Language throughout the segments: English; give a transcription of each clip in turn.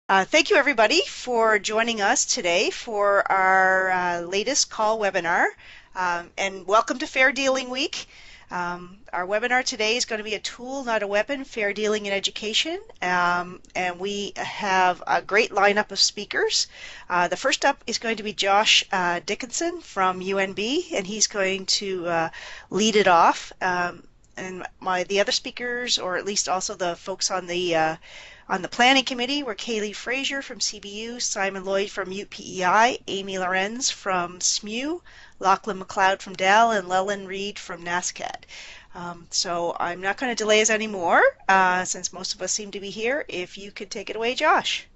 Thank you, everybody, for joining us today for our latest CAUL webinar. And welcome to Fair Dealing Week. Our webinar today is going to be a tool, not a weapon, fair dealing in education. And we have a great lineup of speakers. The first up is going to be Josh Dickinson from UNB, and he's going to lead it off. And the other speakers, or at least also the folks on the planning committee, were Kaylee Frazier from CBU, Simon Lloyd from UPEI, Amy Lorenz from SMU, Lachlan McLeod from Dell, and Leland Reed from NASCAD. So I'm not going to delay us anymore, since most of us seem to be here. If you could take it away, Josh.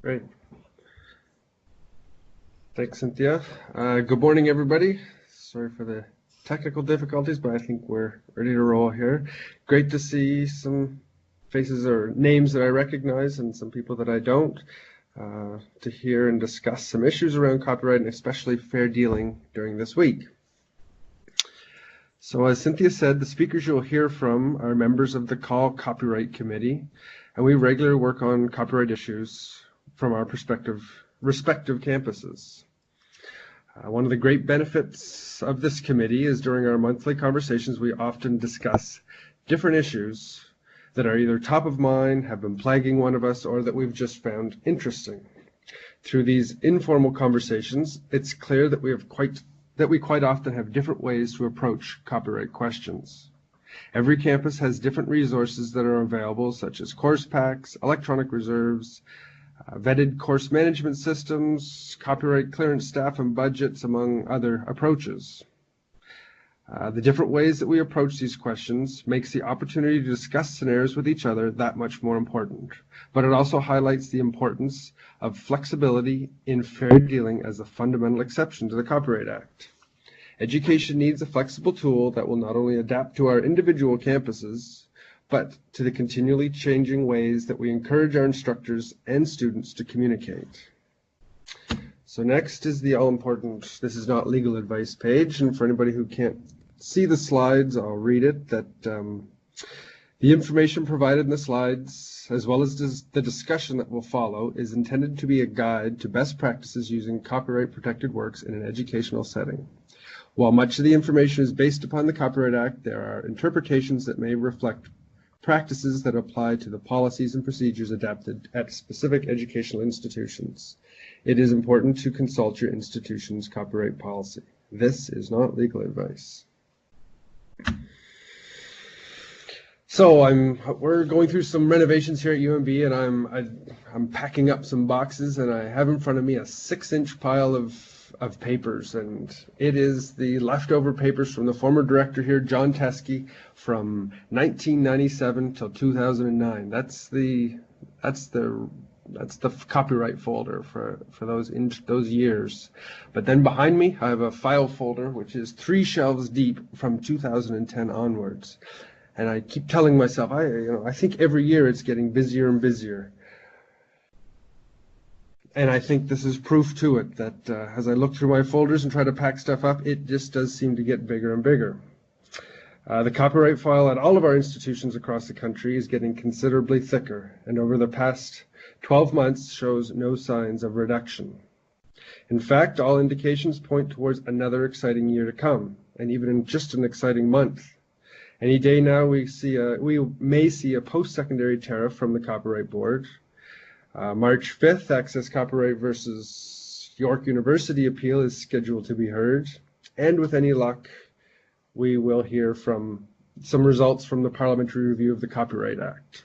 Great. Thanks, Cynthia. Good morning, everybody. Sorry for the technical difficulties, but I think we're ready to roll here. Great to see some faces or names that I recognize and some people that I don't, to hear and discuss some issues around copyright and especially fair dealing during this week. So as Cynthia said, the speakers you'll hear from are members of the CAUL Copyright Committee, and we regularly work on copyright issues from our respective campuses. One of the great benefits of this committee is during our monthly conversations, we often discuss different issues that are either top of mind, have been plaguing one of us, or that we've just found interesting. Through these informal conversations, it's clear that we quite often have different ways to approach copyright questions. Every campus has different resources that are available, such as course packs, electronic reserves, vetted course management systems, copyright clearance staff and budgets, among other approaches. The different ways that we approach these questions makes the opportunity to discuss scenarios with each other that much more important. But it also highlights the importance of flexibility in fair dealing as a fundamental exception to the Copyright Act. Education needs a flexible tool that will not only adapt to our individual campuses, but to the continually changing ways that we encourage our instructors and students to communicate. So next is the all-important "This is not legal advice" page, and for anybody who can't see the slides, I'll read it, that the information provided in the slides, as well as the discussion that will follow, is intended to be a guide to best practices using copyright-protected works in an educational setting. While much of the information is based upon the Copyright Act, there are interpretations that may reflect practices that apply to the policies and procedures adapted at specific educational institutions. It is important to consult your institution's copyright policy. This is not legal advice. So we're going through some renovations here at UNB, and I'm packing up some boxes, and I have in front of me a 6-inch pile of papers, and it is the leftover papers from the former director here, John Teskey, from 1997 till 2009. That's the copyright folder for those years. But then behind me, I have a file folder which is 3 shelves deep from 2010 onwards. And I keep telling myself, I think every year it's getting busier and busier. And I think this is proof to it, that as I look through my folders and try to pack stuff up, it just does seem to get bigger and bigger. The copyright file at all of our institutions across the country is getting considerably thicker, and over the past 12 months shows no signs of reduction. In fact, all indications point towards another exciting year to come, and even in just an exciting month. Any day now we may see a post-secondary tariff from the Copyright Board. March 5th, Access Copyright versus York University appeal is scheduled to be heard, and with any luck, we will hear from some results from the parliamentary review of the Copyright Act.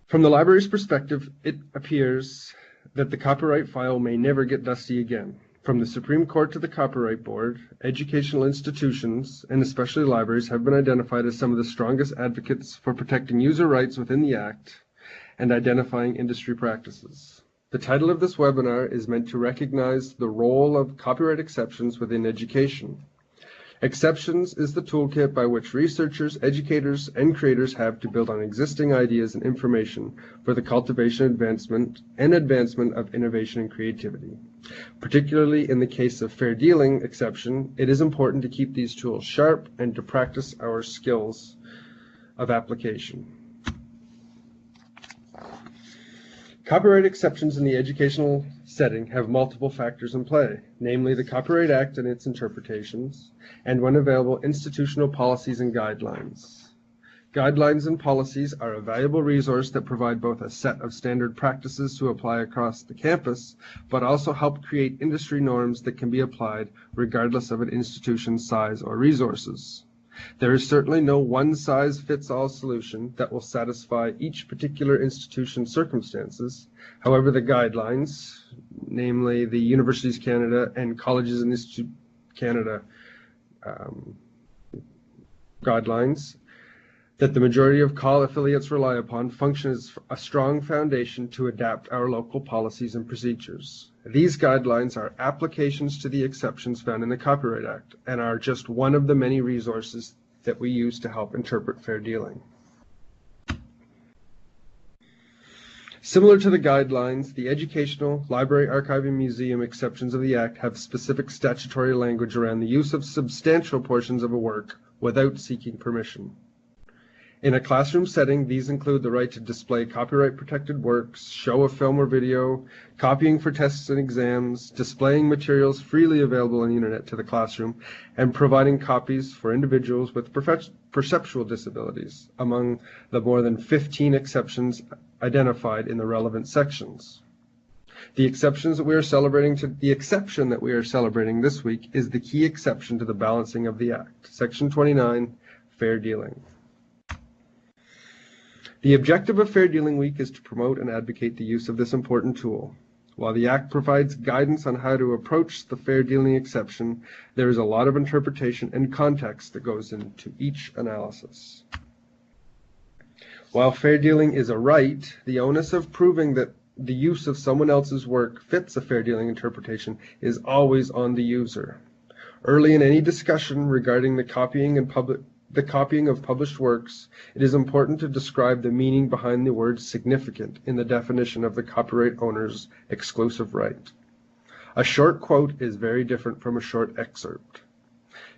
From the library's perspective, it appears that the copyright file may never get dusty again. From the Supreme Court to the Copyright Board, educational institutions, and especially libraries, have been identified as some of the strongest advocates for protecting user rights within the Act and identifying industry practices. The title of this webinar is meant to recognize the role of copyright exceptions within education. Exceptions is the toolkit by which researchers, educators, and creators have to build on existing ideas and information for the cultivation, advancement of innovation and creativity. Particularly in the case of fair dealing exception, it is important to keep these tools sharp and to practice our skills of application. Copyright exceptions in the educational setting have multiple factors in play, namely the Copyright Act and its interpretations, and when available, institutional policies and guidelines. Guidelines and policies are a valuable resource that provide both a set of standard practices to apply across the campus, but also help create industry norms that can be applied regardless of an institution's size or resources. There is certainly no one-size-fits-all solution that will satisfy each particular institution's circumstances. However, the guidelines, namely the Universities Canada and Colleges and Institutes Canada guidelines, that the majority of CAUL affiliates rely upon, function as a strong foundation to adapt our local policies and procedures. These guidelines are applications to the exceptions found in the Copyright Act and are just one of the many resources that we use to help interpret fair dealing. Similar to the guidelines, the educational, library, archive, and museum exceptions of the Act have specific statutory language around the use of substantial portions of a work without seeking permission. In a classroom setting, these include the right to display copyright-protected works, show a film or video, copying for tests and exams, displaying materials freely available on the internet to the classroom, and providing copies for individuals with perceptual disabilities, among the more than 15 exceptions identified in the relevant sections. The exception that we are celebrating this week is the key exception to the balancing of the Act, Section 29, Fair Dealing. The objective of Fair Dealing Week is to promote and advocate the use of this important tool. While the Act provides guidance on how to approach the fair dealing exception, there is a lot of interpretation and context that goes into each analysis. While fair dealing is a right, the onus of proving that the use of someone else's work fits a fair dealing interpretation is always on the user. Early in any discussion regarding the copying of published works, it is important to describe the meaning behind the word significant in the definition of the copyright owner's exclusive right. A short quote is very different from a short excerpt.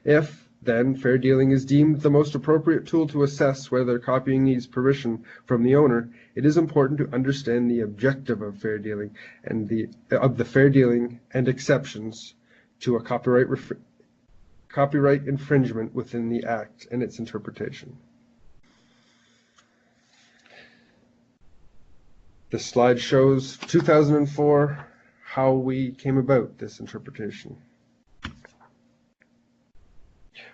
If, then, fair dealing is deemed the most appropriate tool to assess whether copying needs permission from the owner, it is important to understand the objective of fair dealing and the fair dealing and exceptions to a copyright infringement within the Act and its interpretation. This slide shows 2004, how we came about this interpretation.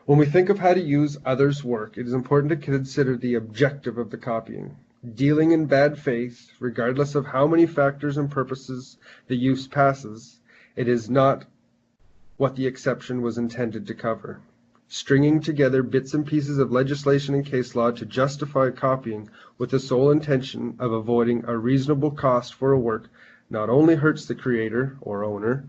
When we think of how to use others' work, it is important to consider the objective of the copying. Dealing in bad faith, regardless of how many factors and purposes the use passes, it is not what the exception was intended to cover. Stringing together bits and pieces of legislation and case law to justify copying with the sole intention of avoiding a reasonable cost for a work not only hurts the creator or owner,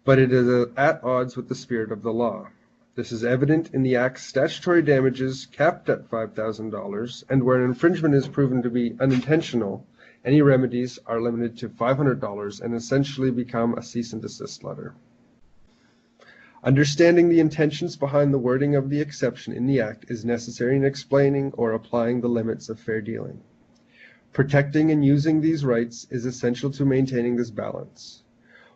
but it is at odds with the spirit of the law. This is evident in the Act's statutory damages capped at $5,000, and where an infringement is proven to be unintentional, any remedies are limited to $500 and essentially become a cease and desist letter. Understanding the intentions behind the wording of the exception in the Act is necessary in explaining or applying the limits of fair dealing. Protecting and using these rights is essential to maintaining this balance.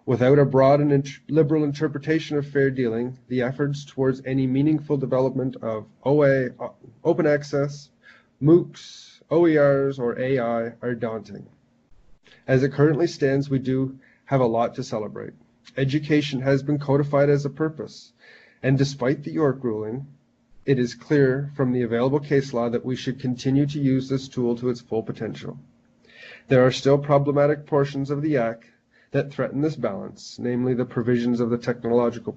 Without a broad and liberal interpretation of fair dealing, the efforts towards any meaningful development of OA, open access, MOOCs, OERs, or AI are daunting. As it currently stands, we do have a lot to celebrate. Education has been codified as a purpose, and despite the York ruling, it is clear from the available case law that we should continue to use this tool to its full potential. There are still problematic portions of the Act that threaten this balance, namely the provisions of the technological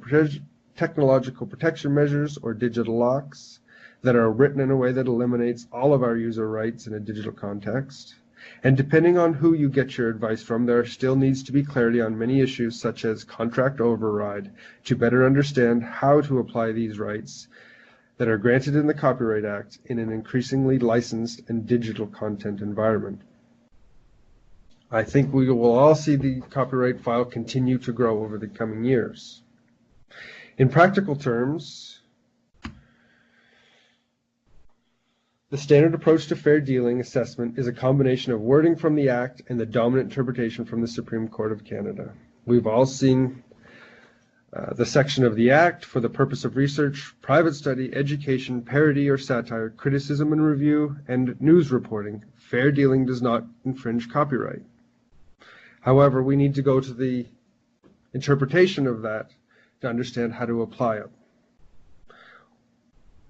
protection measures, or digital locks, that are written in a way that eliminates all of our user rights in a digital context. And depending on who you get your advice from, there still needs to be clarity on many issues such as contract override to better understand how to apply these rights that are granted in the Copyright Act in an increasingly licensed and digital content environment. I think we will all see the copyright file continue to grow over the coming years. In practical terms, The standard approach to fair dealing assessment is a combination of wording from the Act and the dominant interpretation from the Supreme Court of Canada. We've all seen the section of the Act for the purpose of research, private study, education, parody or satire, criticism and review, and news reporting. Fair dealing does not infringe copyright. However, we need to go to the interpretation of that to understand how to apply it.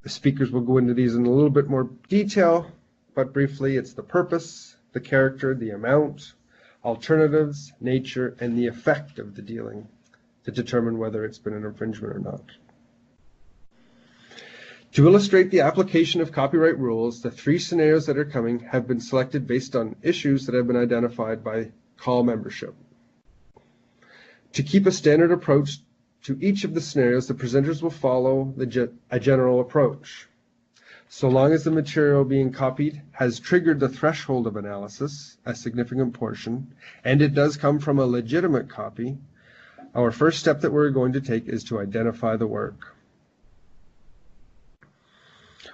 The speakers will go into these in a little bit more detail, but briefly, it's the purpose, the character, the amount, alternatives, nature, and the effect of the dealing to determine whether it's been an infringement or not. To illustrate the application of copyright rules, the 3 scenarios that are coming have been selected based on issues that have been identified by CAUL membership. To keep a standard approach to each of the scenarios, the presenters will follow a general approach. So long as the material being copied has triggered the threshold of analysis, a significant portion, and it does come from a legitimate copy, our first step that we're going to take is to identify the work.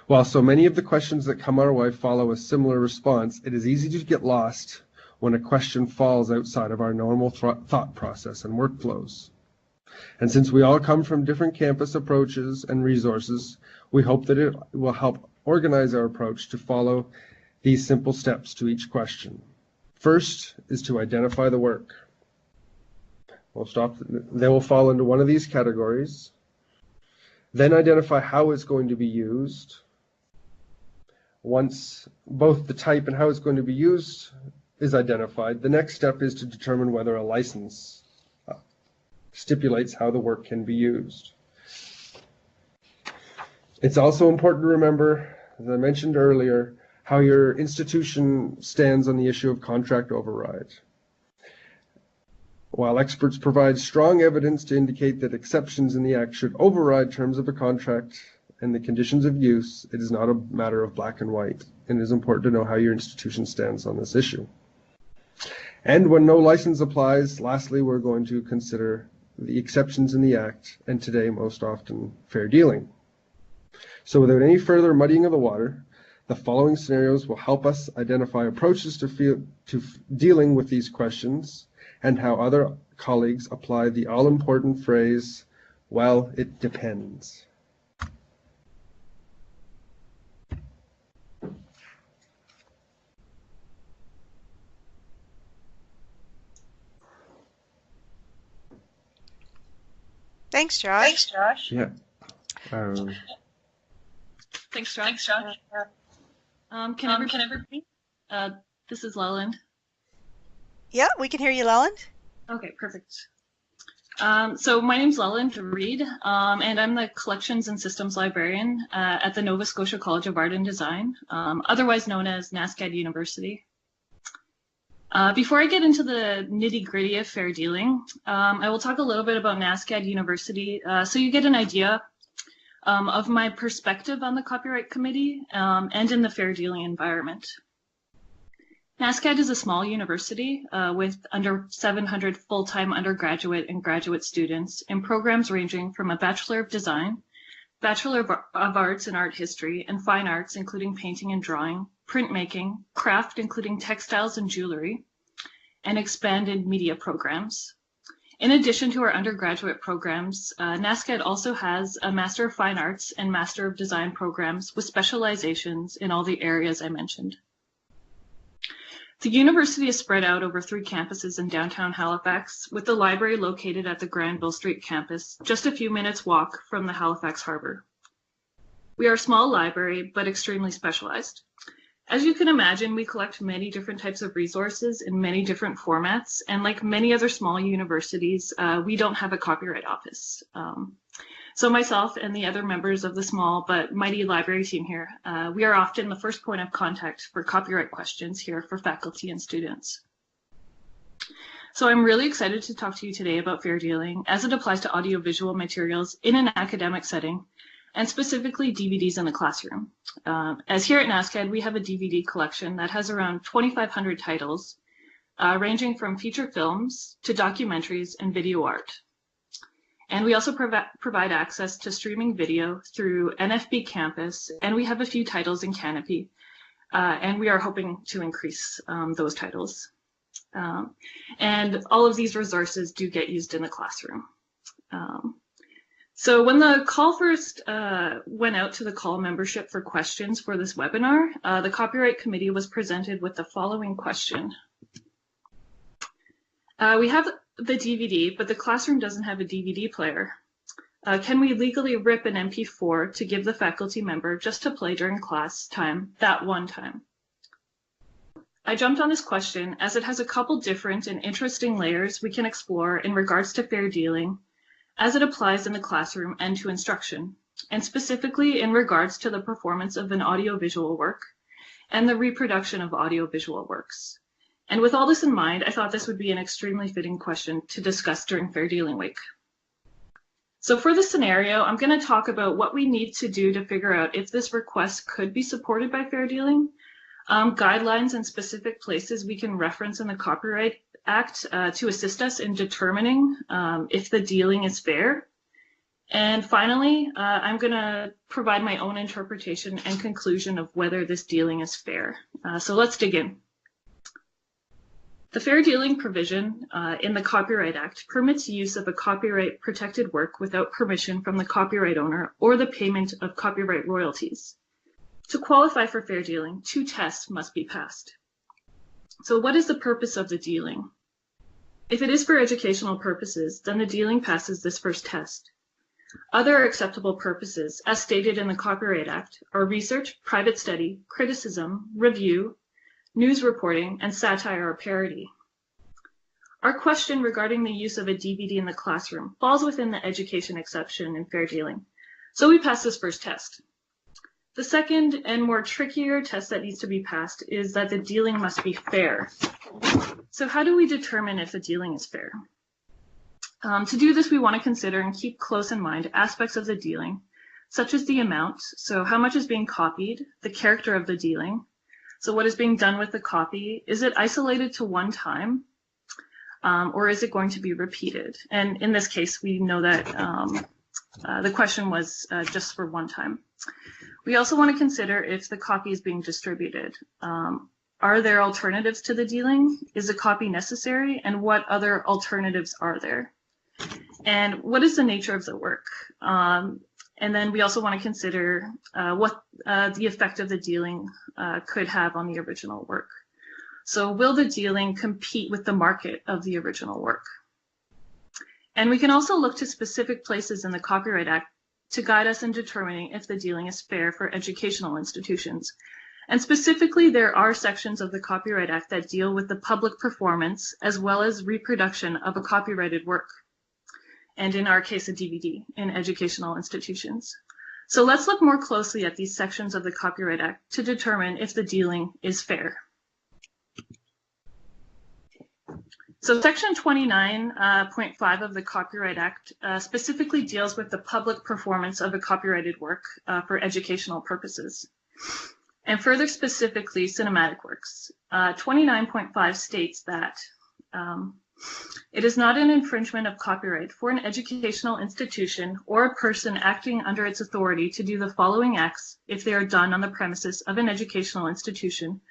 While so many of the questions that come our way follow a similar response, it is easy to get lost when a question falls outside of our normal thought process and workflows. And since we all come from different campus approaches and resources, we hope that it will help organize our approach to follow these simple steps to each question. First is to identify the work. They will fall into one of these categories. Then identify how it's going to be used. Once both the type and how it's going to be used is identified, the next step is to determine whether a license stipulates how the work can be used. It's also important to remember, as I mentioned earlier, how your institution stands on the issue of contract override. While experts provide strong evidence to indicate that exceptions in the Act should override terms of a contract and the conditions of use, it is not a matter of black and white, and it is important to know how your institution stands on this issue. And when no license applies, lastly, we're going to consider the exceptions in the Act, and today most often fair dealing. So without any further muddying of the water, the following scenarios will help us identify approaches to dealing with these questions and how other colleagues apply the all-important phrase, well, it depends. Thanks, Josh. Thanks, Josh. Yeah. Thanks, Josh. Can everybody hear me? This is Leland. Yeah, we can hear you, Leland. Okay, perfect. So my name's Leland Reed, and I'm the Collections and Systems Librarian at the Nova Scotia College of Art and Design, otherwise known as NSCAD University. Before I get into the nitty-gritty of fair dealing, I will talk a little bit about NSCAD University so you get an idea of my perspective on the Copyright Committee and in the fair dealing environment. NSCAD is a small university with under 700 full-time undergraduate and graduate students in programs ranging from a Bachelor of Design, Bachelor of Arts in Art History, and Fine Arts, including painting and drawing, printmaking, craft, including textiles and jewelry, and expanded media programs. In addition to our undergraduate programs, NSCAD also has a Master of Fine Arts and Master of Design programs with specializations in all the areas I mentioned. The university is spread out over 3 campuses in downtown Halifax, with the library located at the Granville Street campus, just a few minutes walk from the Halifax Harbor. We are a small library, but extremely specialized. As you can imagine, we collect many different types of resources in many different formats, and like many other small universities, we don't have a copyright office. So myself and the other members of the small but mighty library team here, we are often the first point of contact for copyright questions here for faculty and students. So I'm really excited to talk to you today about fair dealing as it applies to audiovisual materials in an academic setting, and specifically DVDs in the classroom. As here at NSCAD, we have a DVD collection that has around 2,500 titles, ranging from feature films to documentaries and video art. And we also provide access to streaming video through NFB Campus, and we have a few titles in Canopy, and we are hoping to increase those titles. And all of these resources do get used in the classroom. So when the call first went out to the CAUL membership for questions for this webinar, the Copyright Committee was presented with the following question. We have the DVD, but the classroom doesn't have a DVD player. Can we legally rip an MP4 to give the faculty member just to play during class time that one time? I jumped on this question as it has a couple different and interesting layers we can explore in regards to fair dealing as it applies in the classroom and to instruction, and specifically in regards to the performance of an audiovisual work and the reproduction of audiovisual works. And with all this in mind, I thought this would be an extremely fitting question to discuss during Fair Dealing Week. So for this scenario, I'm going to talk about what we need to do to figure out if this request could be supported by fair dealing, guidelines and specific places we can reference in the Copyright Act to assist us in determining if the dealing is fair. And finally, I'm going to provide my own interpretation and conclusion of whether this dealing is fair. So let's dig in. The fair dealing provision in the Copyright Act permits use of a copyright protected work without permission from the copyright owner or the payment of copyright royalties. To qualify for fair dealing, 2 tests must be passed. So what is the purpose of the dealing? If it is for educational purposes, then the dealing passes this first test. Other acceptable purposes, as stated in the Copyright Act, are research, private study, criticism, review, news reporting, and satire or parody. Our question regarding the use of a DVD in the classroom falls within the education exception in fair dealing, so we pass this first test. The second and more trickier test that needs to be passed is that the dealing must be fair. So how do we determine if the dealing is fair? To do this, we want to consider and keep close in mind aspects of the dealing, such as the amount, so how much is being copied, the character of the dealing, so what is being done with the copy? Is it isolated to one time, or is it going to be repeated? And in this case, we know that the question was just for one time. We also want to consider if the copy is being distributed. Are there alternatives to the dealing? Is a copy necessary? And what other alternatives are there? And what is the nature of the work? And then we also want to consider what the effect of the dealing could have on the original work. So will the dealing compete with the market of the original work? And we can also look to specific places in the Copyright Act to guide us in determining if the dealing is fair for educational institutions. And specifically, there are sections of the Copyright Act that deal with the public performance as well as reproduction of a copyrighted work, and in our case, a DVD in educational institutions. So let's look more closely at these sections of the Copyright Act to determine if the dealing is fair. So Section 29.5 of the Copyright Act specifically deals with the public performance of a copyrighted work for educational purposes, and further specifically, cinematic works. 29.5 states that it is not an infringement of copyright for an educational institution or a person acting under its authority to do the following acts if they are done on the premises of an educational institution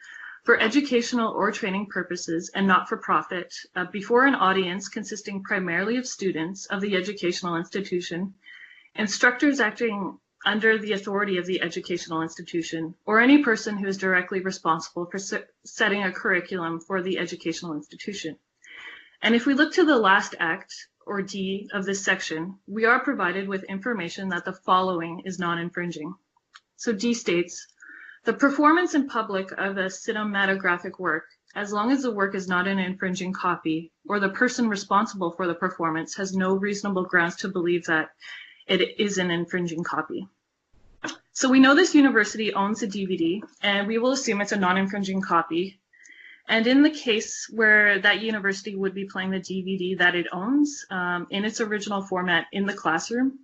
for educational or training purposes and not for profit before an audience consisting primarily of students of the educational institution, instructors acting under the authority of the educational institution, or any person who is directly responsible for setting a curriculum for the educational institution. And if we look to the last act, or D, of this section, we are provided with information that the following is non-infringing. So D states, the performance in public of a cinematographic work, as long as the work is not an infringing copy, or the person responsible for the performance has no reasonable grounds to believe that it is an infringing copy. So we know this university owns a DVD, and we will assume it's a non-infringing copy. And in the case where that university would be playing the DVD that it owns in its original format in the classroom,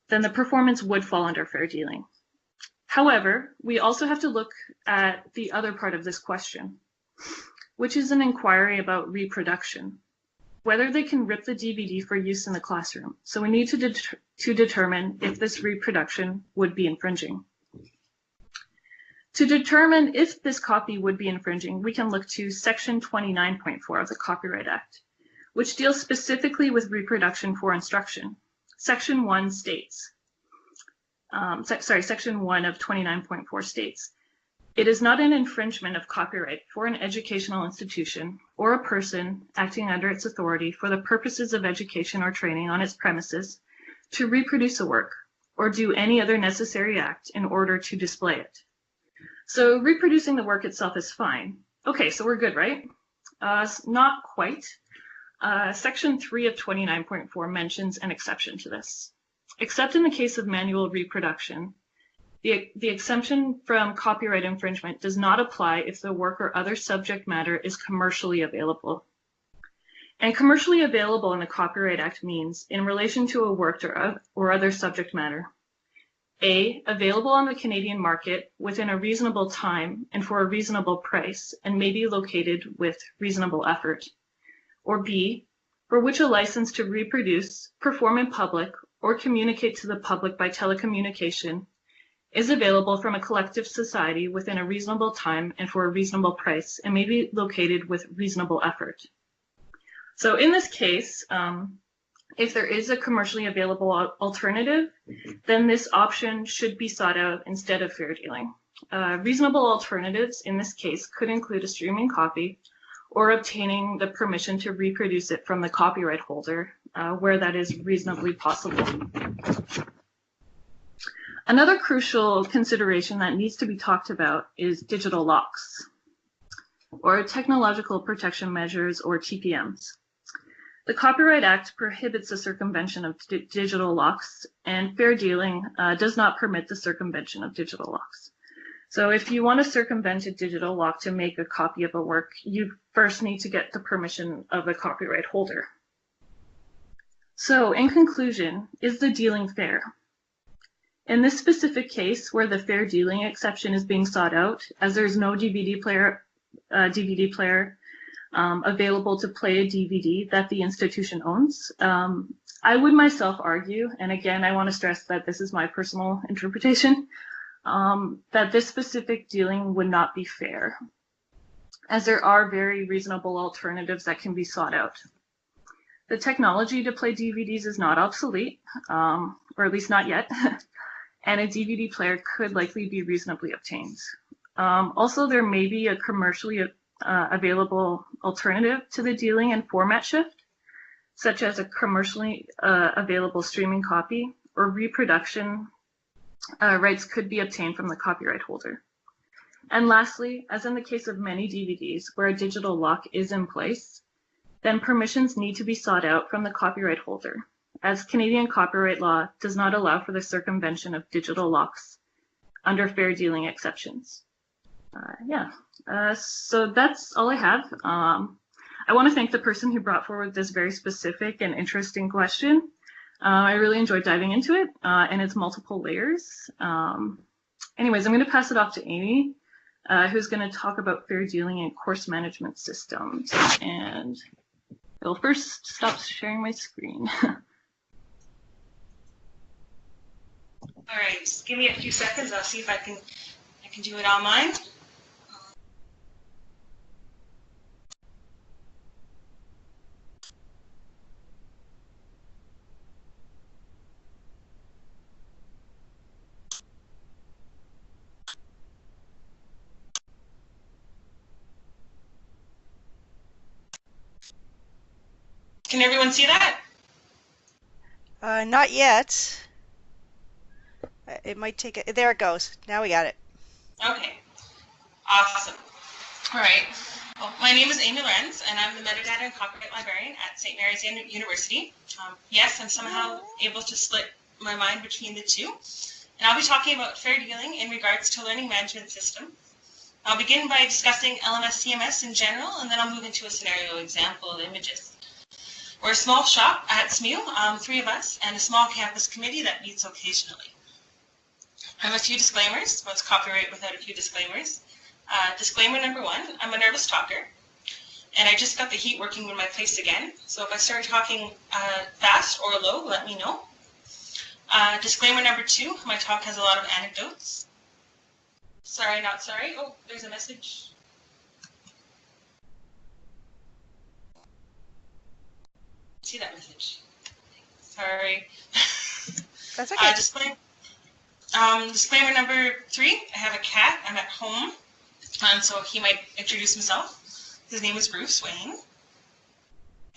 then the performance would fall under fair dealing. However, we also have to look at the other part of this question, which is an inquiry about reproduction. whether they can rip the DVD for use in the classroom. So we need to determine if this reproduction would be infringing. To determine if this copy would be infringing, we can look to Section 29.4 of the Copyright Act, which deals specifically with reproduction for instruction. Section 1 states, Section 1 of 29.4 states, it is not an infringement of copyright for an educational institution or a person acting under its authority for the purposes of education or training on its premises to reproduce a work or do any other necessary act in order to display it. So reproducing the work itself is fine. Okay, so we're good, right? Not quite. Section 3 of 29.4 mentions an exception to this. Except in the case of manual reproduction, the exemption from copyright infringement does not apply if the work or other subject matter is commercially available. And commercially available in the Copyright Act means in relation to a work or other subject matter. A, available on the Canadian market within a reasonable time and for a reasonable price and may be located with reasonable effort. Or B, for which a license to reproduce, perform in public, or communicate to the public by telecommunication is available from a collective society within a reasonable time and for a reasonable price and may be located with reasonable effort. So in this case, if there is a commercially available alternative, then this option should be sought out instead of fair dealing. Reasonable alternatives in this case could include a streaming copy or obtaining the permission to reproduce it from the copyright holder where that is reasonably possible. Another crucial consideration that needs to be talked about is digital locks, or technological protection measures, or TPMs. The Copyright Act prohibits the circumvention of digital locks, and fair dealing does not permit the circumvention of digital locks. So if you want to circumvent a digital lock to make a copy of a work, you first need to get the permission of the copyright holder. So in conclusion, is the dealing fair? In this specific case, where the fair dealing exception is being sought out, as there's no DVD player available to play a DVD that the institution owns, I would myself argue, and again, I want to stress that this is my personal interpretation, that this specific dealing would not be fair, as there are very reasonable alternatives that can be sought out. The technology to play DVDs is not obsolete, or at least not yet, and a DVD player could likely be reasonably obtained. Also, there may be a commercially available alternative to the dealing and format shift, such as a commercially available streaming copy, or reproduction rights could be obtained from the copyright holder. And lastly, as in the case of many DVDs where a digital lock is in place, then permissions need to be sought out from the copyright holder, as Canadian copyright law does not allow for the circumvention of digital locks under fair dealing exceptions. So that's all I have. I want to thank the person who brought forward this very specific and interesting question. I really enjoyed diving into it and its multiple layers. Anyways, I'm going to pass it off to Amy, who's going to talk about fair dealing and course management systems. And I'll first stop sharing my screen. All right, just give me a few seconds. I'll see if I can do it on mine. Can everyone see that? Not yet. It might take it. There it goes. Now we got it. Okay. Awesome. All right. Well, my name is Amy Lorenz, and I'm the Metadata and Copyright Librarian at St. Mary's University. Yes, I'm somehow able to split my mind between the two. And I'll be talking about fair dealing in regards to learning management system. I'll begin by discussing LMS CMS in general, and then I'll move into a scenario example of images. We're a small shop at CBUA, 3 of us, and a small campus committee that meets occasionally. I have a few disclaimers. What's copyright without a few disclaimers? Disclaimer number 1, I'm a nervous talker. And I just got the heat working in my place again. So if I start talking fast or low, let me know. Disclaimer number 2, my talk has a lot of anecdotes. Sorry, not sorry. Oh, there's a message. See that message? Sorry. That's okay. Disclaimer number 3, I have a cat. I'm at home, and so he might introduce himself. His name is Bruce Wayne.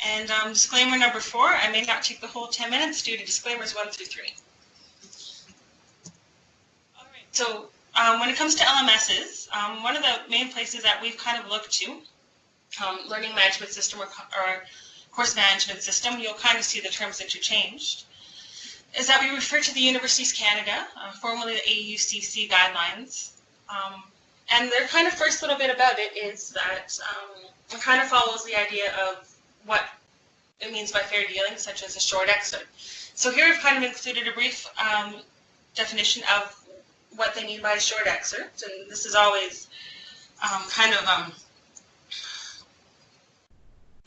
And disclaimer number 4, I may not take the whole 10 minutes due to disclaimers 1 through 3. All right, so when it comes to LMSs, one of the main places that we've kind of looked to, learning management system or course management system, you'll kind of see the terms interchanged, is that we refer to the Universities Canada, formerly the AUCC guidelines. And their kind of first little bit about it is that it kind of follows the idea of what it means by fair dealing, such as a short excerpt. So here I've kind of included a brief definition of what they mean by a short excerpt, and this is always kind of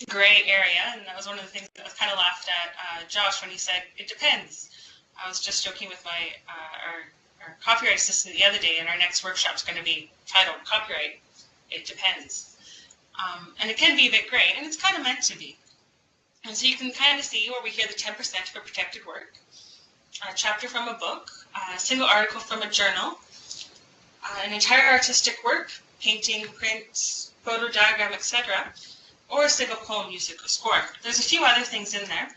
gray area, and that was one of the things that was kind of laughed at Josh when he said, it depends. I was just joking with my our copyright assistant the other day, and our next workshop is going to be titled Copyright, It Depends. And it can be a bit gray, and it's kind of meant to be. And so you can kind of see where we hear the 10% for protected work, a chapter from a book, a single article from a journal, an entire artistic work, painting, print, photo, diagram, etc., or a single poem, music, or score. There's a few other things in there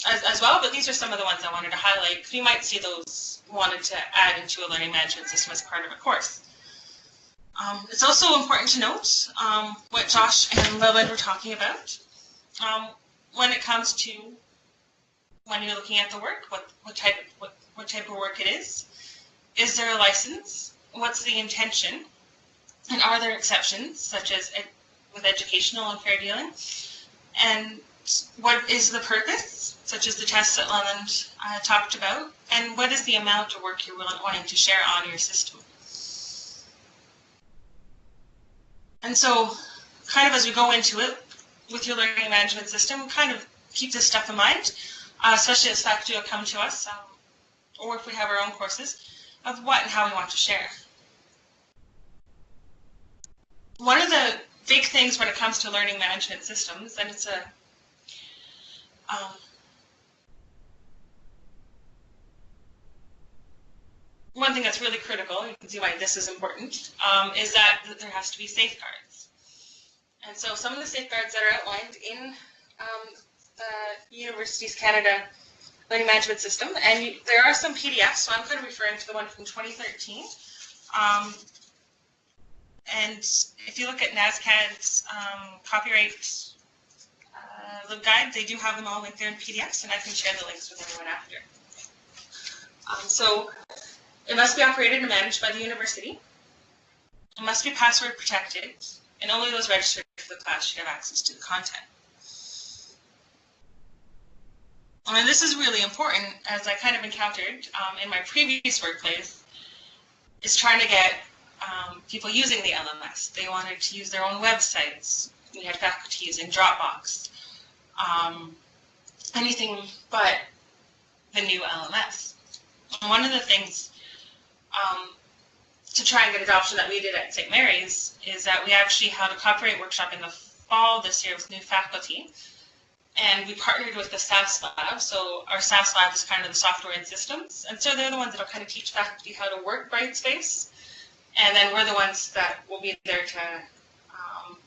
as well, but these are some of the ones I wanted to highlight, because you might see those wanted to add into a learning management system as part of a course. It's also important to note what Josh and Lillian were talking about when it comes to when you're looking at the work, what type of work it is. Is there a license? What's the intention? And are there exceptions, such as with educational and fair dealing? And what is the purpose, such as the tests that Leland talked about? And what is the amount of work you're wanting to share on your system? And so, kind of as we go into it, with your learning management system, kind of keep this stuff in mind, especially as faculty will come to us, or if we have our own courses, of what and how we want to share. One of the big things when it comes to learning management systems, and it's a one thing that's really critical, you can see why this is important, is that there has to be safeguards. And so some of the safeguards that are outlined in the Universities Canada Learning Management System, and there are some PDFs, so I'm kind of referring to the one from 2013. And if you look at NASCAD's copyright guide, they do have them all linked there in PDFs, and I can share the links with everyone after. So it must be operated and managed by the university. It must be password protected, and only those registered for the class should have access to the content. And this is really important, as I kind of encountered in my previous workplace, is trying to get people using the LMS. They wanted to use their own websites. We had faculty using Dropbox. Anything but the new LMS. And one of the things to try and get adoption that we did at St. Mary's is that we actually had a copyright workshop in the fall this year with new faculty. And we partnered with the SAS lab. So our SAS lab is kind of the software and systems. And so they're the ones that will kind of teach faculty how to work Brightspace. And then we're the ones that will be there to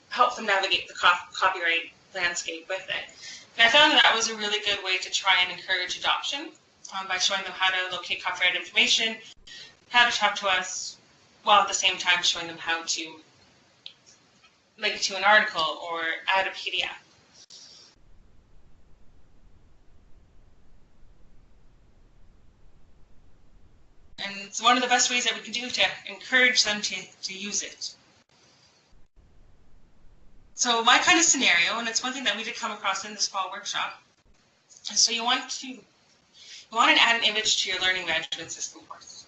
help them navigate the copyright landscape with it. And I found that was a really good way to try and encourage adoption by showing them how to locate copyright information, how to talk to us, while at the same time showing them how to link to an article or add a PDF. And it's one of the best ways that we can do to encourage them to use it. So my kind of scenario, and it's one thing that we did come across in this fall workshop, so you want to add an image to your learning management system course.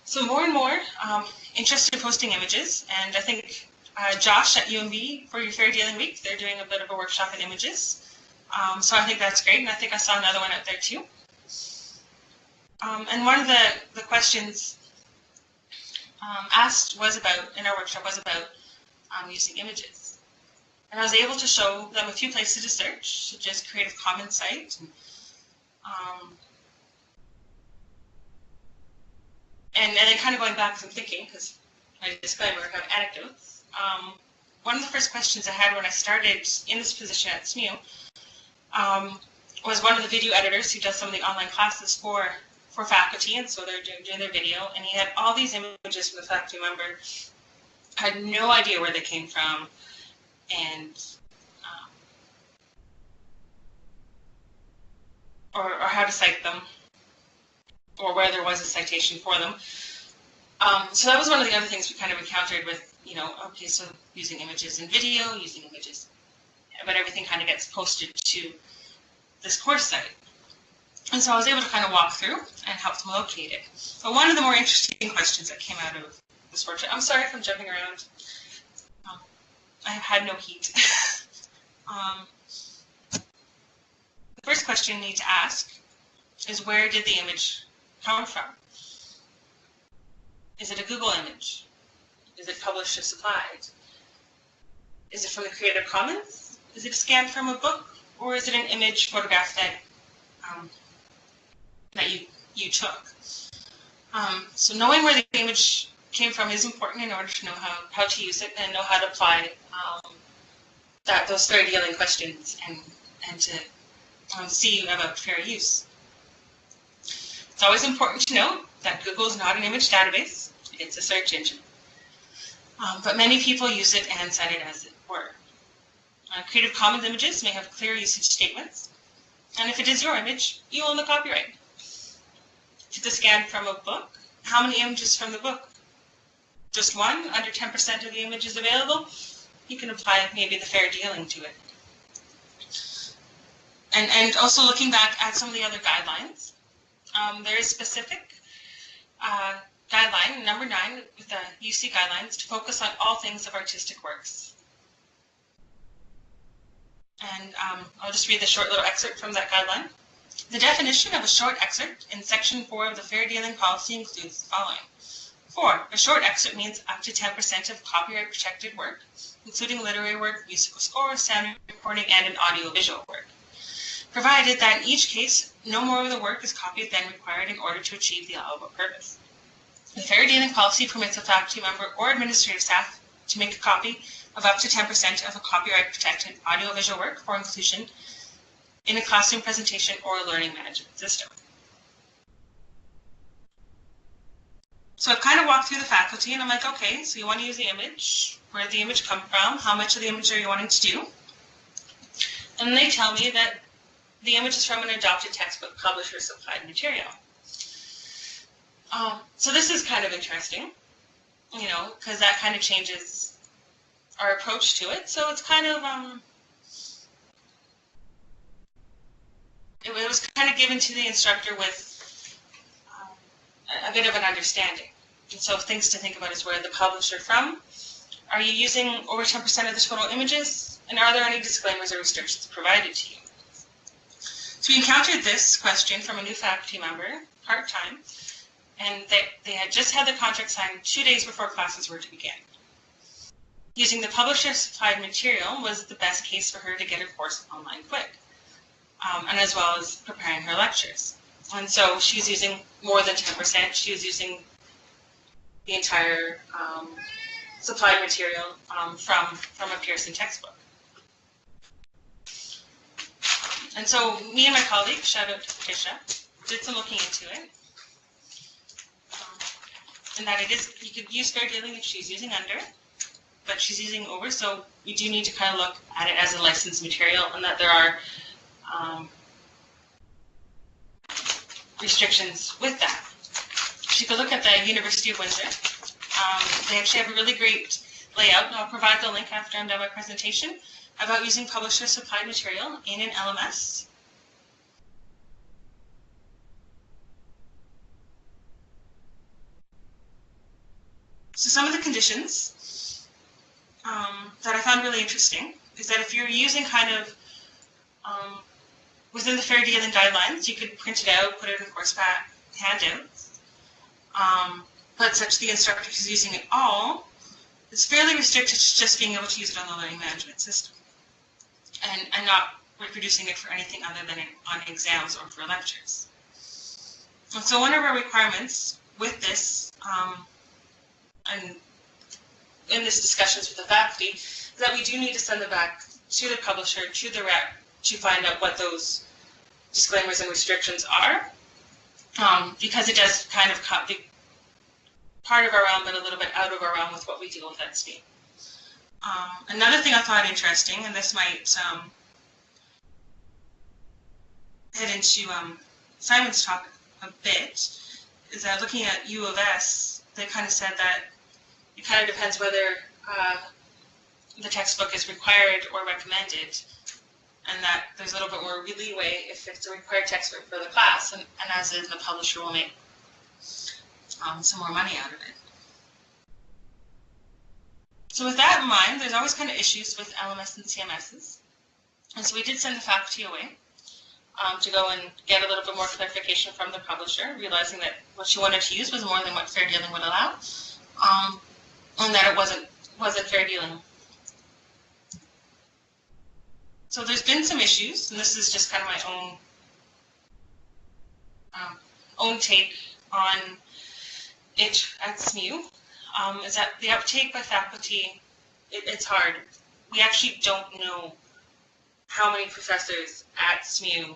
So more and more interest in posting images, and I think Josh at UMB for your Fair Dealing Week, they're doing a bit of a workshop in images. So I think that's great, and I think I saw another one out there too. And one of the questions asked was about, in our workshop, was about using images. And I was able to show them a few places to search, such as Creative Commons site. And then kind of going back as I'm thinking, because my disclaimer, I have anecdotes. One of the first questions I had when I started in this position at SMU was one of the video editors who does some of the online classes for faculty, and so they're doing their video, and he had all these images from the faculty member. I had no idea where they came from, and or how to cite them, or where there was a citation for them. So that was one of the other things we kind of encountered with, okay, so using images in video, using images, but everything kind of gets posted to this course site. And so I was able to kind of walk through and help them locate it. But one of the more interesting questions that came out of this workshop, I'm sorry if I'm jumping around. I have had no heat. The first question you need to ask is, where did the image come from? Is it a Google image? Is it published or supplied? Is it from the Creative Commons? Is it scanned from a book? Or is it an image photograph that you took? So knowing where the image came from is important in order to know how to use it and know how to apply those fair dealing questions and to see about fair use. It's always important to note that Google is not an image database, it's a search engine. But many people use it and cite it as it were. Creative Commons images may have clear usage statements, and if it is your image, you own the copyright. If it's a scan from a book, how many images from the book? Just one, under 10% of the images available? You can apply maybe the fair dealing to it. And also looking back at some of the other guidelines, there is specific guideline, number 9, with the UC guidelines, to focus on all things of artistic works. And I'll just read the short little excerpt from that guideline. The definition of a short excerpt in Section 4 of the Fair Dealing Policy includes the following. 4. A short excerpt means up to 10% of copyright-protected work, including literary work, musical score, sound recording, and an audio-visual work, provided that in each case, no more of the work is copied than required in order to achieve the allowable purpose. The Fair Dealing Policy permits a faculty member or administrative staff to make a copy of up to 10% of a copyright-protected audio-visual work for inclusion in a classroom presentation or a learning management system. So I've kind of walked through the faculty, and I'm like, okay, so you want to use the image. Where did the image come from? How much of the image are you wanting to do? And they tell me that the image is from an adopted textbook publisher supplied material. So this is kind of interesting, because that kind of changes our approach to it. So it's kind of, it was kind of given to the instructor with a bit of an understanding. And so things to think about is, where the publisher from? Are you using over 10% of the total images? And are there any disclaimers or restrictions provided to you? So we encountered this question from a new faculty member, part-time, and they had just had their contract signed 2 days before classes were to begin. Using the publisher-supplied material was the best case for her to get her course online quick, and as well as preparing her lectures. And so she was using more than 10%. She was using the entire supplied material from a Pearson textbook. And so me and my colleague, shout out to Patricia, did some looking into it. And that you could use fair dealing if she's using under, but she's using over, so you do need to kind of look at it as a licensed material, and that there are restrictions with that. If you could look at the University of Windsor, they actually have a really great layout, and I'll provide the link after I'm done my presentation, about using publisher-supplied material in an LMS. So some of the conditions that I found really interesting is that if you're using kind of within the fair dealing guidelines, you could print it out, put it in a course pack, handouts, but such the instructor who's using it all is fairly restricted to just being able to use it on the learning management system and not reproducing it for anything other than on exams or for lectures. And so one of our requirements with this, and in this discussions with the faculty, is that we do need to send it back to the publisher, to the rep, to find out what those disclaimers and restrictions are, because it does kind of cut the part of our realm, but a little bit out of our realm with what we deal with at SMU. Another thing I thought interesting, and this might head into Simon's talk a bit, is that looking at U of S, they kind of said that it kind of depends whether the textbook is required or recommended, and that there's a little bit more leeway if it's a required textbook for the class, and as in the publisher will make some more money out of it. So with that in mind, there's always kind of issues with LMS and CMSs, and so we did send the faculty away to go and get a little bit more clarification from the publisher, realizing that what she wanted to use was more than what fair dealing would allow, and that it wasn't fair dealing. So there's been some issues, and this is just kind of my own take on it at SMU, is that the uptake by faculty, it's hard. We actually don't know how many professors at SMU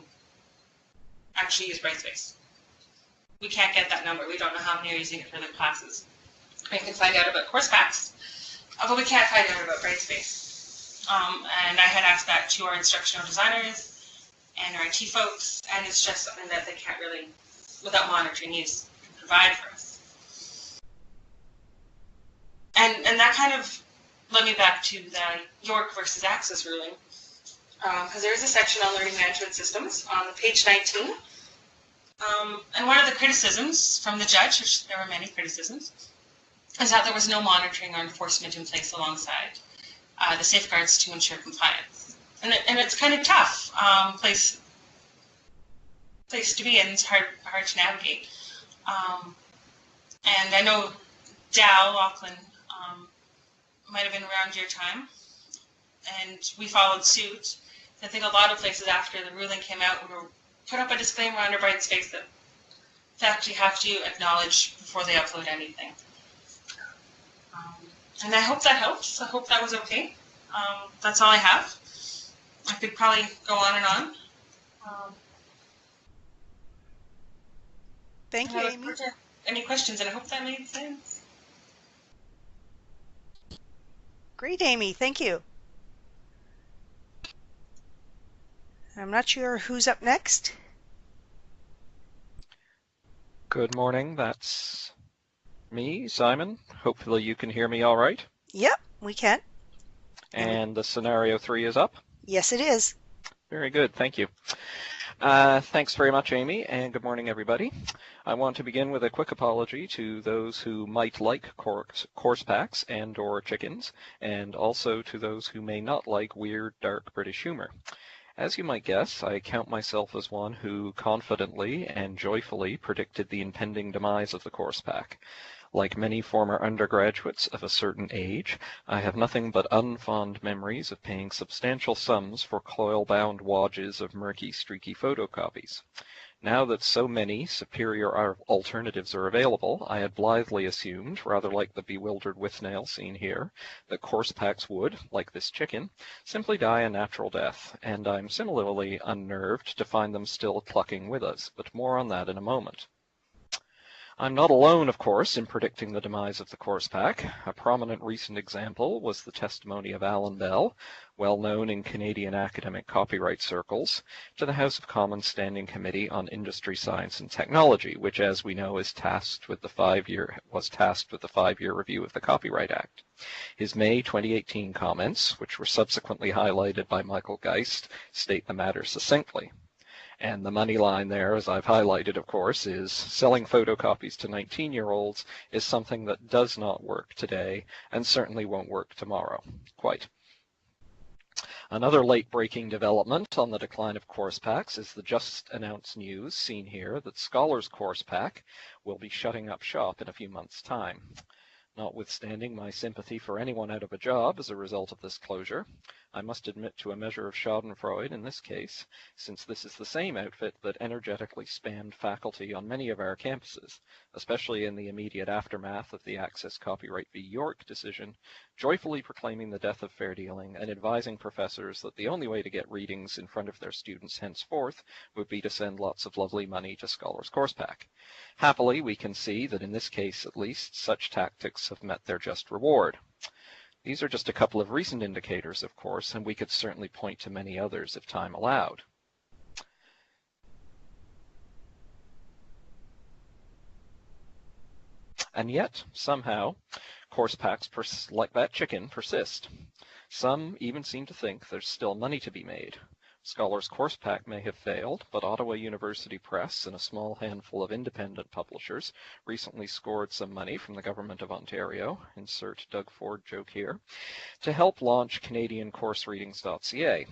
actually use Brightspace. We can't get that number. We don't know how many are using it for their classes. We can find out about course packs, but we can't find out about Brightspace. And I had asked that to our instructional designers and our IT folks, and it's just something that they can't really, without monitoring use, provide for us. And that kind of led me back to the York versus Access ruling, because there is a section on learning management systems on page 19. And one of the criticisms from the judge, which there were many criticisms, is that there was no monitoring or enforcement in place alongside the safeguards to ensure compliance. And it's kind of tough place to be in. It's hard to navigate. And I know Dow, Lachlan, might have been around your time, and we followed suit. I think a lot of places after the ruling came out were put up a disclaimer under Brightspace that faculty have to acknowledge before they upload anything. And I hope that helps. I hope that was okay. That's all I have. I could probably go on and on. Thank you, Amy. Any questions, and I hope that made sense. Great, Amy. Thank you. I'm not sure who's up next. Good morning. That's me, Simon. Hopefully you can hear me all right. Yep, we can. And the scenario 3 is up? Yes, it is. Very good. Thank you. Thanks very much, Amy, and good morning, everybody. I want to begin with a quick apology to those who might like course packs and or chickens, and also to those who may not like weird, dark British humor. As you might guess, I count myself as one who confidently and joyfully predicted the impending demise of the course pack. Like many former undergraduates of a certain age, I have nothing but unfond memories of paying substantial sums for coil-bound wadges of murky, streaky photocopies. Now that so many superior alternatives are available, I had blithely assumed, rather like the bewildered withnail seen here, that course packs would, like this chicken, simply die a natural death, and I'm similarly unnerved to find them still clucking with us, but more on that in a moment. I'm not alone, of course, in predicting the demise of the course pack. A prominent recent example was the testimony of Alan Bell, well known in Canadian academic copyright circles, to the House of Commons Standing Committee on Industry, Science and Technology, which, as we know, was tasked with the 5-year review of the Copyright Act. His May 2018 comments, which were subsequently highlighted by Michael Geist, state the matter succinctly. And the money line there, as I've highlighted, of course, is selling photocopies to 19-year-olds is something that does not work today and certainly won't work tomorrow, quite. Another late-breaking development on the decline of course packs is the just-announced news seen here that Scholars Course Pack will be shutting up shop in a few months' time. Notwithstanding my sympathy for anyone out of a job as a result of this closure, I must admit to a measure of schadenfreude in this case, since this is the same outfit that energetically spammed faculty on many of our campuses, especially in the immediate aftermath of the Access Copyright v. York decision, joyfully proclaiming the death of fair dealing and advising professors that the only way to get readings in front of their students henceforth would be to send lots of lovely money to Scholars Course Pack. Happily, we can see that in this case at least, such tactics have met their just reward. These are just a couple of recent indicators, of course, and we could certainly point to many others if time allowed. And yet, somehow, course packs like that chicken persist. Some even seem to think there's still money to be made. Scholars Course Pack may have failed, but Ottawa University Press and a small handful of independent publishers recently scored some money from the Government of Ontario, insert Doug Ford joke here, to help launch CanadianCourseReadings.ca.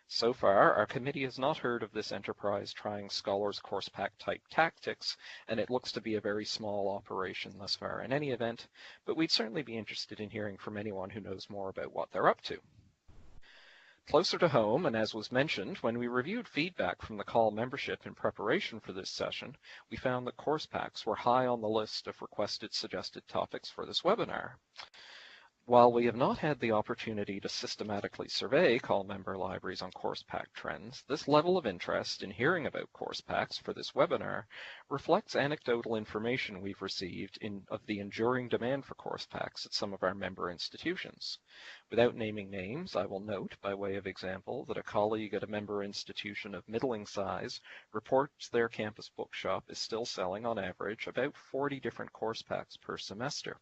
So far, our committee has not heard of this enterprise trying Scholars Course Pack type tactics, and it looks to be a very small operation thus far in any event, but we'd certainly be interested in hearing from anyone who knows more about what they're up to. Closer to home, and as was mentioned, when we reviewed feedback from the CAUL membership in preparation for this session, we found that course packs were high on the list of requested suggested topics for this webinar. While we have not had the opportunity to systematically survey CAUL member libraries on course pack trends, this level of interest in hearing about course packs for this webinar reflects anecdotal information we've received of the enduring demand for course packs at some of our member institutions. Without naming names, I will note, by way of example, that a colleague at a member institution of middling size reports their campus bookshop is still selling, on average, about 40 different course packs per semester.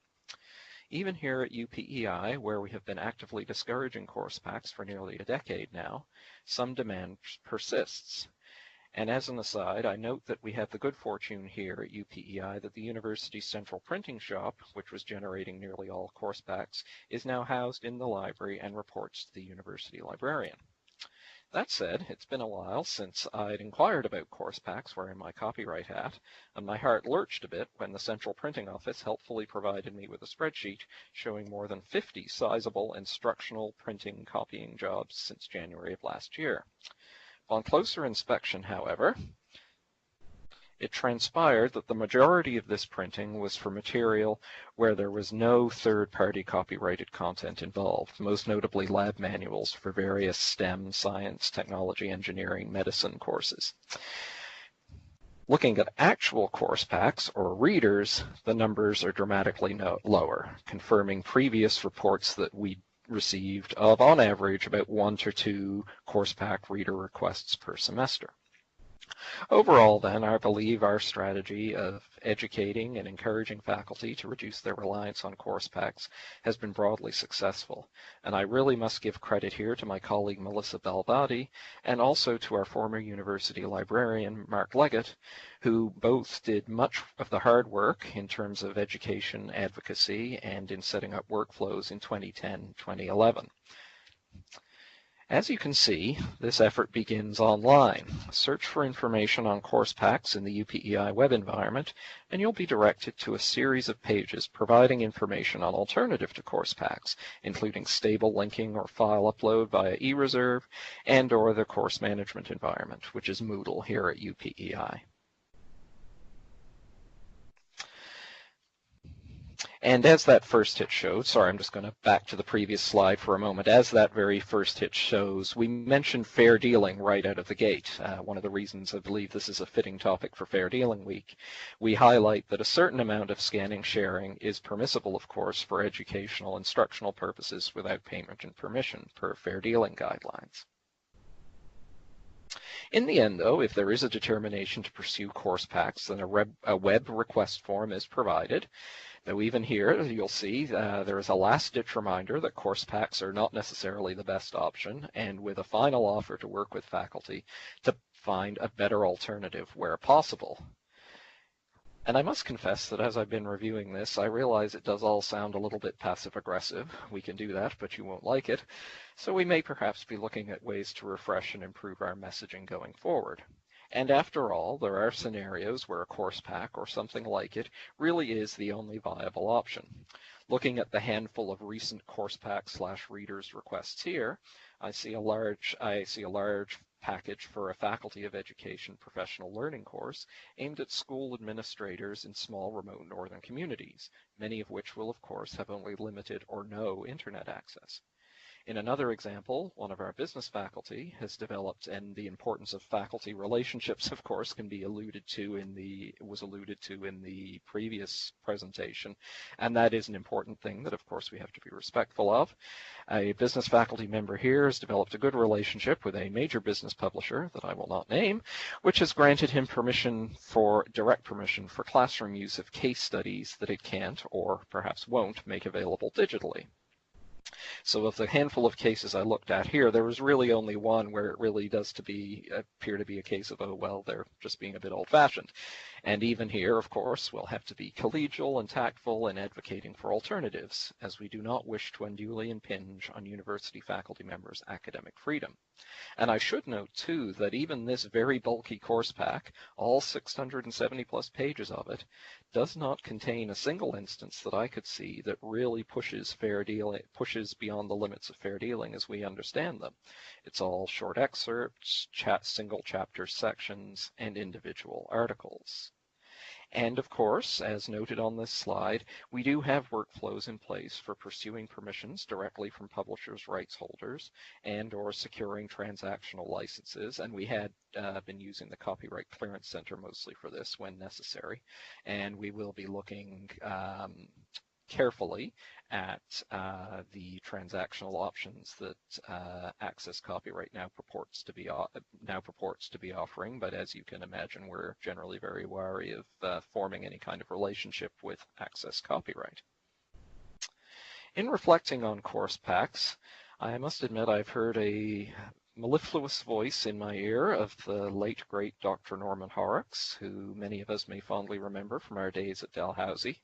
Even here at UPEI, where we have been actively discouraging course packs for nearly a decade now, some demand persists. And as an aside, I note that we have the good fortune here at UPEI that the university's central printing shop, which was generating nearly all course packs, is now housed in the library and reports to the university librarian. That said, it's been a while since I'd inquired about course packs wearing my copyright hat, and my heart lurched a bit when the central printing office helpfully provided me with a spreadsheet showing more than 50 sizable instructional printing copying jobs since January of last year. On closer inspection, however, it transpired that the majority of this printing was for material where there was no third-party copyrighted content involved, most notably lab manuals for various STEM, science, technology, engineering, medicine courses. Looking at actual course packs, or readers, the numbers are dramatically lower, confirming previous reports that we received of, on average, about 1 to 2 course pack reader requests per semester. Overall, then, I believe our strategy of educating and encouraging faculty to reduce their reliance on course packs has been broadly successful, and I really must give credit here to my colleague Melissa Belbadi and also to our former university librarian Mark Leggett, who both did much of the hard work in terms of education advocacy and in setting up workflows in 2010-2011. As you can see, this effort begins online. Search for information on course packs in the UPEI web environment, and you'll be directed to a series of pages providing information on alternative to course packs, including stable linking or file upload via eReserve, and/or the course management environment, which is Moodle here at UPEI. And as that first hit showed, sorry, I'm just going to back to the previous slide for a moment. As that very first hit shows, we mentioned fair dealing right out of the gate. One of the reasons I believe this is a fitting topic for Fair Dealing Week. We highlight that a certain amount of scanning sharing is permissible, of course, for educational, instructional purposes without payment and permission per fair dealing guidelines. In the end, though, if there is a determination to pursue course packs, then a web request form is provided. Though even here, you'll see there is a last-ditch reminder that course packs are not necessarily the best option, and with a final offer to work with faculty to find a better alternative where possible. And I must confess that as I've been reviewing this, I realize it does all sound a little bit passive-aggressive. We can do that, but you won't like it. So we may perhaps be looking at ways to refresh and improve our messaging going forward. And after all, there are scenarios where a course pack or something like it really is the only viable option. Looking at the handful of recent course pack/readers requests here, I see a large package for a Faculty of Education professional learning course aimed at school administrators in small remote northern communities, many of which will of course have only limited or no internet access. In another example, one of our business faculty has developed, and the importance of faculty relationships, of course, was alluded to in the previous presentation, and that is an important thing that, of course, we have to be respectful of. A business faculty member here has developed a good relationship with a major business publisher that I will not name, which has granted him direct permission for classroom use of case studies that it can't, or perhaps won't, make available digitally. So of the handful of cases I looked at here, there was really only one where it really does appear to be a case of, oh, well, they're just being a bit old-fashioned. And even here, of course, we'll have to be collegial and tactful in advocating for alternatives, as we do not wish to unduly impinge on university faculty members' academic freedom. And I should note, too, that even this very bulky course pack, all 670 plus pages of it, does not contain a single instance that I could see that really pushes beyond the limits of fair dealing as we understand them. It's all short excerpts, single chapter sections, and individual articles. And of course, as noted on this slide, we do have workflows in place for pursuing permissions directly from publishers' rights holders and/or securing transactional licenses. And we had been using the Copyright Clearance Center mostly for this when necessary. And we will be looking carefully at the transactional options that Access Copyright now purports to be offering, but as you can imagine, we're generally very wary of forming any kind of relationship with Access Copyright. In reflecting on course packs, I must admit I've heard a mellifluous voice in my ear of the late, great Dr. Norman Horrocks, who many of us may fondly remember from our days at Dalhousie.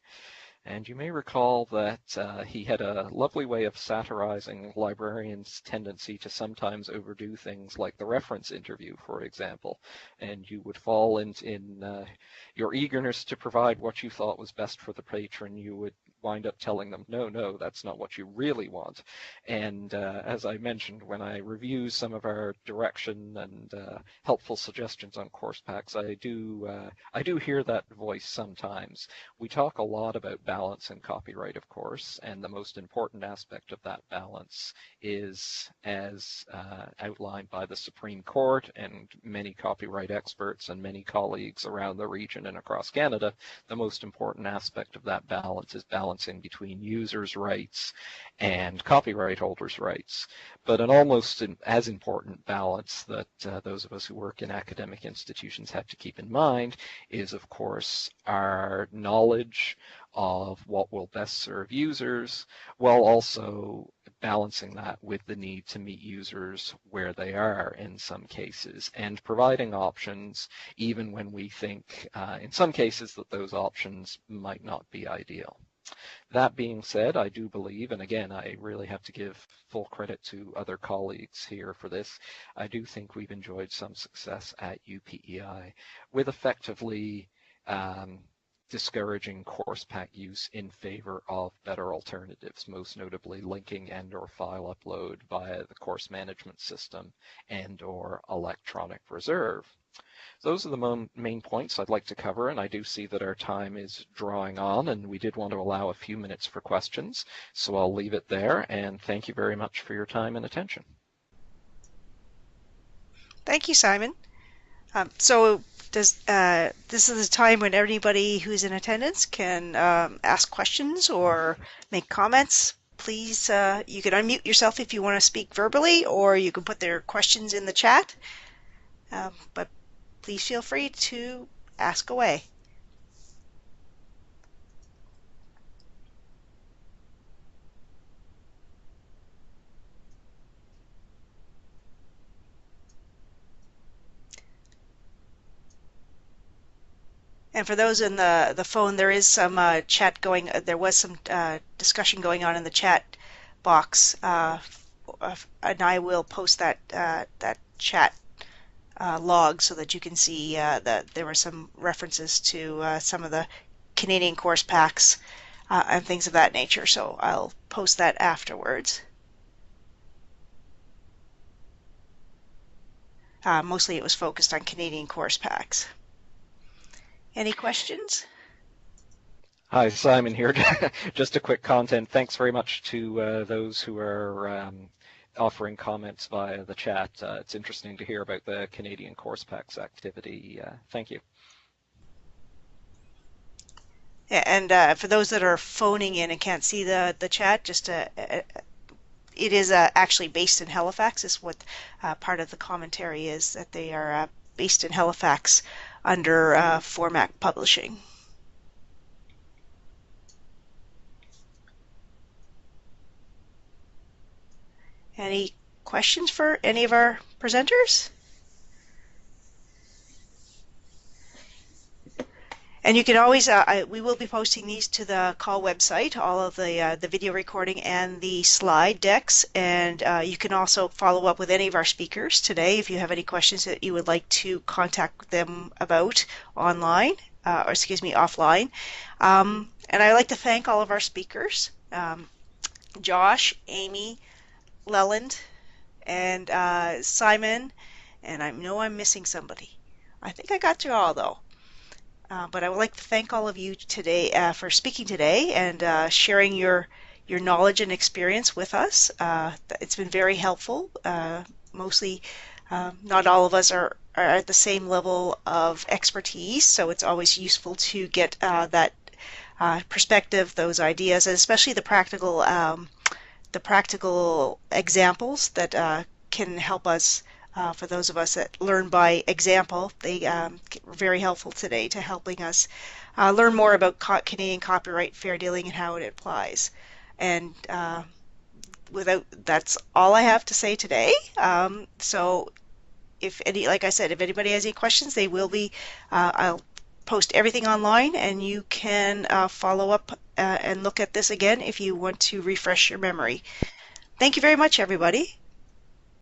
And you may recall that he had a lovely way of satirizing librarians' tendency to sometimes overdo things like the reference interview, for example. And you would fall in your eagerness to provide what you thought was best for the patron, you would wind up telling them, no, that's not what you really want. And as I mentioned, when I review some of our direction and helpful suggestions on course packs, I do hear that voice sometimes. We talk a lot about balance in copyright, of course, and the most important aspect of that balance is, as outlined by the Supreme Court and many copyright experts and many colleagues around the region and across Canada, the most important aspect of that balance is balancing between users' rights and copyright holders' rights. But an almost as important balance that those of us who work in academic institutions have to keep in mind is, of course, our knowledge of what will best serve users, while also balancing that with the need to meet users where they are in some cases, and providing options even when we think in some cases that those options might not be ideal. That being said, I do believe, and again, I really have to give full credit to other colleagues here for this, I do think we've enjoyed some success at UPEI with effectively discouraging course pack use in favor of better alternatives, most notably linking and/or file upload via the course management system and/or electronic reserve. Those are the main points I'd like to cover, and I do see that our time is drawing on, and we did want to allow a few minutes for questions, so I'll leave it there, and thank you very much for your time and attention. Thank you, Simon. So this is a time when anybody who's in attendance can ask questions or make comments. Please, you can unmute yourself if you want to speak verbally, or you can put their questions in the chat. But please feel free to ask away. And for those in the phone, there is some chat going. There was some discussion going on in the chat box, and I will post that that chat log so that you can see that there were some references to some of the Canadian course packs and things of that nature. So I'll post that afterwards. Mostly it was focused on Canadian course packs. Any questions? Hi, Simon here. Just a quick content. Thanks very much to those who are offering comments via the chat. It's interesting to hear about the Canadian Course Packs activity. Thank you. Yeah, and for those that are phoning in and can't see the chat, just it is actually based in Halifax, is what part of the commentary is, that they are based in Halifax under Formac Publishing. Any questions for any of our presenters? And you can always, we will be posting these to the CAUL website, all of the video recording and the slide decks, and you can also follow up with any of our speakers today if you have any questions that you would like to contact them about online, or excuse me, offline. And I'd like to thank all of our speakers, Josh, Amy, Leland, and Simon, and I know I'm missing somebody. I think I got to all though. But I would like to thank all of you today for speaking today and sharing your knowledge and experience with us. It's been very helpful. Mostly, not all of us are at the same level of expertise, so it's always useful to get that perspective, those ideas, and especially the practical examples that can help us. For those of us that learn by example, they were very helpful today to helping us learn more about Canadian copyright, fair dealing, and how it applies. And that's all I have to say today. So if any, like I said, if anybody has any questions, they will be, I'll post everything online, and you can follow up and look at this again if you want to refresh your memory. Thank you very much, everybody.